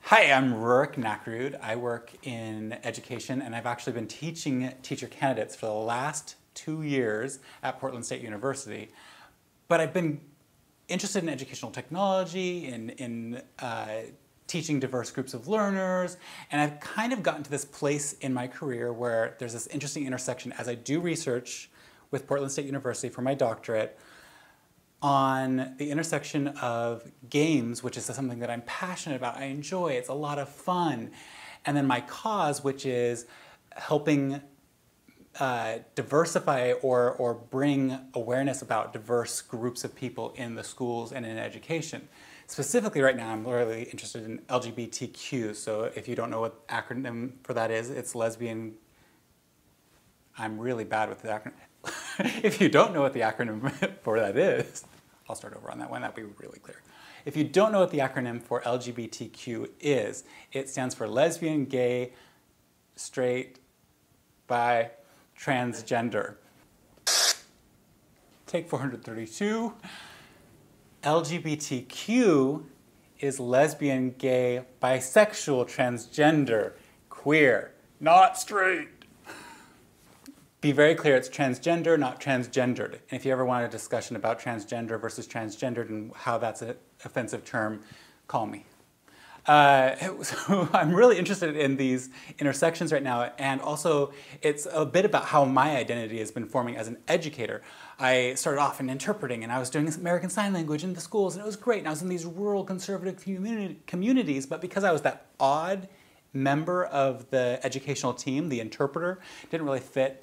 Hi, I'm Rurik Nackerud. I work in education and I've actually been teaching teacher candidates for the last 2 years at Portland State University. But I've been interested in educational technology, in teaching diverse groups of learners, and I've kind of gotten to this place in my career where there's this interesting intersection as I do research with Portland State University for my doctorate on the intersection of games, which is something that I'm passionate about, I enjoy, it's a lot of fun, and then my cause, which is helping diversify or bring awareness about diverse groups of people in the schools and in education. Specifically right now, I'm really interested in LGBTQ, so if you don't know what acronym for that is, it's lesbian. I'm really bad with the acronym. If you don't know what the acronym for that is, I'll start over on that one, that'll be really clear. If you don't know what the acronym for LGBTQ is, it stands for lesbian, gay, straight, bi, transgender. Take 432. LGBTQ is lesbian, gay, bisexual, transgender, queer, not straight. Be very clear, it's transgender, not transgendered. And if you ever want a discussion about transgender versus transgendered and how that's an offensive term, call me. So I'm really interested in these intersections right now, and also it's a bit about how my identity has been forming as an educator. I started off in interpreting, and I was doing American Sign Language in the schools, and it was great, and I was in these rural conservative communities, but because I was that odd member of the educational team, the interpreter, didn't really fit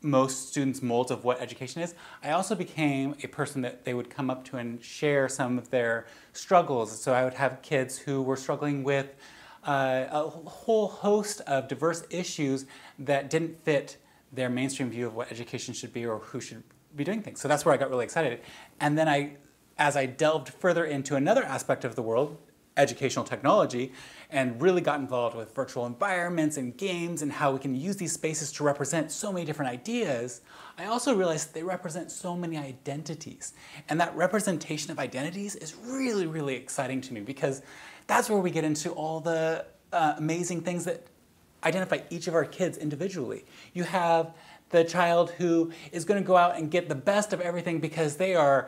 most students' molds of what education is. I also became a person that they would come up to and share some of their struggles. So I would have kids who were struggling with a whole host of diverse issues that didn't fit their mainstream view of what education should be or who should be doing things. So that's where I got really excited. And then as I delved further into another aspect of the world, educational technology, and really got involved with virtual environments and games and how we can use these spaces to represent so many different ideas, I also realized that they represent so many identities. And that representation of identities is really, really exciting to me because that's where we get into all the amazing things that identify each of our kids individually. You have the child who is going to go out and get the best of everything because they are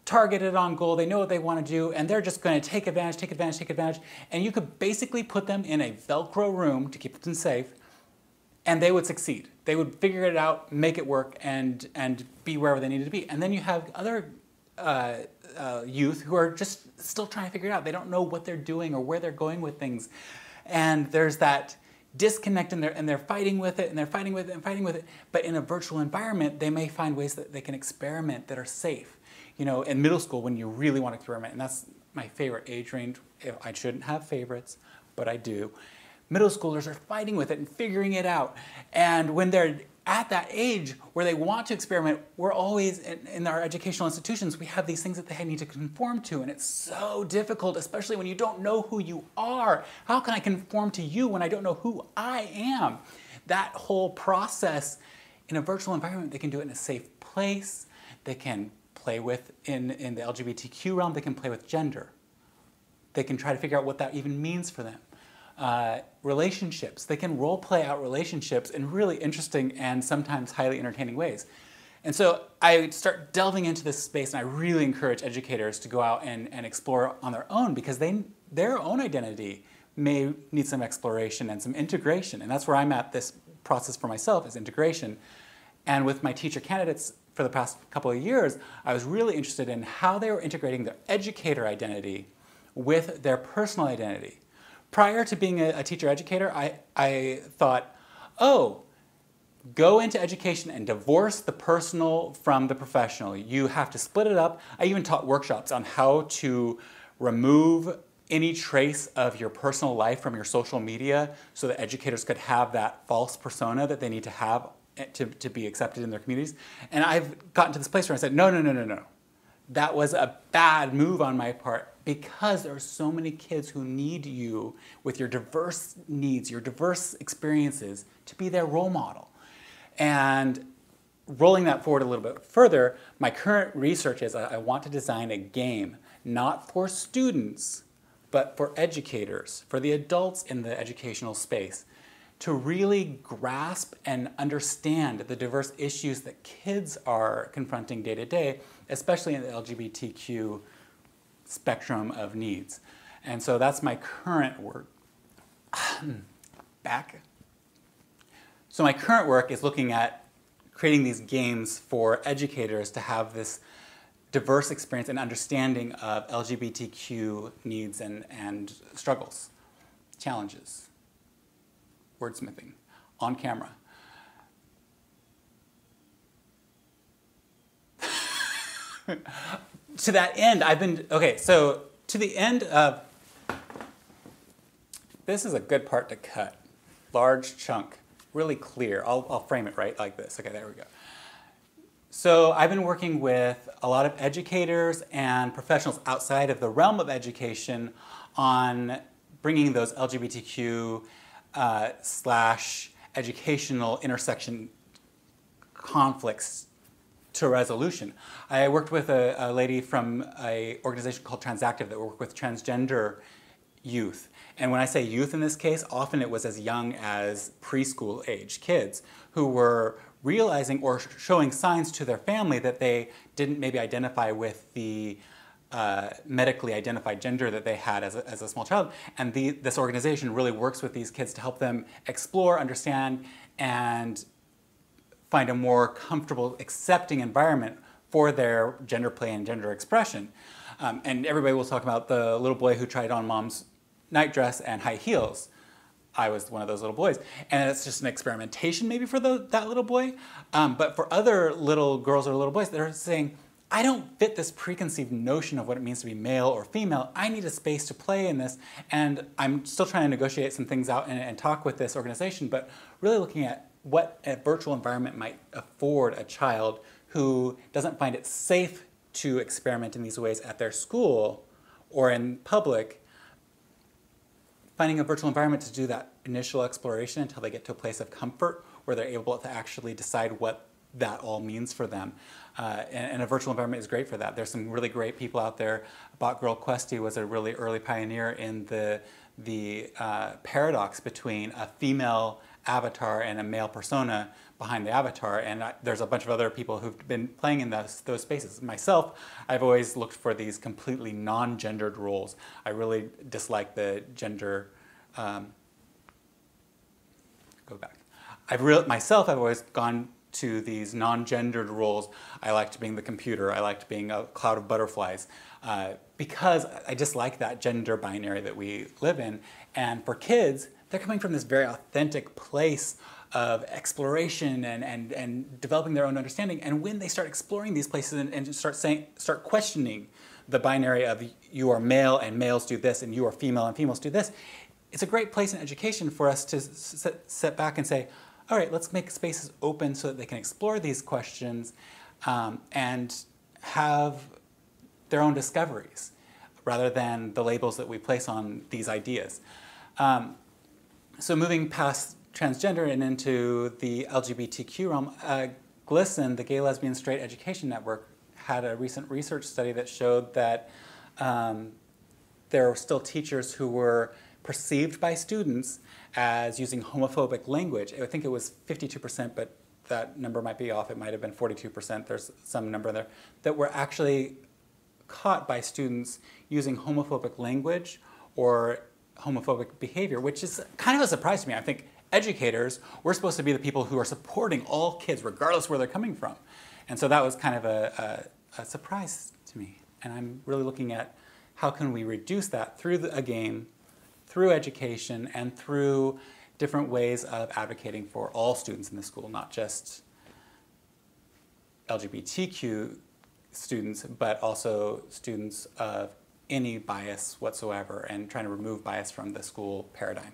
targeted on goal, they know what they want to do, and they're just going to take advantage, take advantage, take advantage. And you could basically put them in a Velcro room to keep them safe, and they would succeed. They would figure it out, make it work, and be wherever they needed to be. And then you have other youth who are just still trying to figure it out. They don't know what they're doing or where they're going with things. And there's that disconnect, and they're fighting with it, and they're fighting with it, and fighting with it. But in a virtual environment, they may find ways that they can experiment that are safe. You know, in middle school when you really want to experiment, and that's my favorite age range. I shouldn't have favorites, but I do. Middle schoolers are fighting with it and figuring it out. And when they're at that age where they want to experiment, we're always, in our educational institutions, we have these things that they need to conform to, and it's so difficult, especially when you don't know who you are. How can I conform to you when I don't know who I am? That whole process in a virtual environment, they can do it in a safe place. They can play with, in the LGBTQ realm, they can play with gender. They can try to figure out what that even means for them. Relationships, they can role play out relationships in really interesting and sometimes highly entertaining ways. And so I start delving into this space, and I really encourage educators to go out and explore on their own, because their own identity may need some exploration and some integration. And that's where I'm at this process for myself, is integration. And with my teacher candidates for the past couple of years, I was really interested in how they were integrating their educator identity with their personal identity. Prior to being a teacher educator, I thought, oh, go into education and divorce the personal from the professional. You have to split it up. I even taught workshops on how to remove any trace of your personal life from your social media so that educators could have that false persona that they need to have to be accepted in their communities. And I've gotten to this place where I said, no, no, no, no, no. That was a bad move on my part, because there are so many kids who need you with your diverse needs, your diverse experiences, to be their role model. And rolling that forward a little bit further, my current research is I want to design a game, not for students, but for educators, for the adults in the educational space, to really grasp and understand the diverse issues that kids are confronting day to day, especially in the LGBTQ spectrum of needs. And so that's my current work. So my current work is looking at creating these games for educators to have this diverse experience and understanding of LGBTQ needs and struggles, challenges, wordsmithing, on camera. To that end, to the end of, this is a good part to cut, large chunk, really clear. I'll frame it right like this. Okay, there we go. So I've been working with a lot of educators and professionals outside of the realm of education on bringing those LGBTQ / educational intersection conflicts to resolution. I worked with a lady from an organization called Transactive that worked with transgender youth. And when I say youth in this case, often it was as young as preschool age kids who were realizing or showing signs to their family that they didn't maybe identify with the medically identified gender that they had as a small child. And this organization really works with these kids to help them explore, understand, and find a more comfortable, accepting environment for their gender play and gender expression. And everybody will talk about the little boy who tried on mom's nightdress and high heels. I was one of those little boys. And it's just an experimentation maybe for that little boy. But for other little girls or little boys, they're saying, I don't fit this preconceived notion of what it means to be male or female. I need a space to play in this. And I'm still trying to negotiate some things out and talk with this organization, but really looking at what a virtual environment might afford a child who doesn't find it safe to experiment in these ways at their school or in public, finding a virtual environment to do that initial exploration until they get to a place of comfort where they're able to actually decide what that all means for them. And a virtual environment is great for that. There's some really great people out there. Bot Girl Questy was a really early pioneer in the paradox between a female avatar and a male persona behind the avatar, and there's a bunch of other people who've been playing in those spaces. Myself, I've always looked for these completely non-gendered roles. I really dislike the gender, I've always gone to these non-gendered roles. I liked being the computer, I liked being a cloud of butterflies, because I just like that gender binary that we live in. And for kids, they're coming from this very authentic place of exploration and developing their own understanding. And when they start exploring these places and start questioning the binary of you are male and males do this and you are female and females do this, it's a great place in education for us to sit back and say, all right, let's make spaces open so that they can explore these questions and have their own discoveries rather than the labels that we place on these ideas. So moving past transgender and into the LGBTQ realm, GLSEN, the Gay, Lesbian, Straight Education Network, had a recent research study that showed that there are still teachers who were perceived by students as using homophobic language. I think it was 52%, but that number might be off. It might have been 42%. There's some number there that were actually caught by students using homophobic language or homophobic behavior, which is kind of a surprise to me. I think educators, we're supposed to be the people who are supporting all kids regardless where they're coming from. And so that was kind of a surprise to me. And I'm really looking at how can we reduce that through a game, through education, and through different ways of advocating for all students in the school, not just LGBTQ students, but also students of any bias whatsoever, and trying to remove bias from the school paradigm.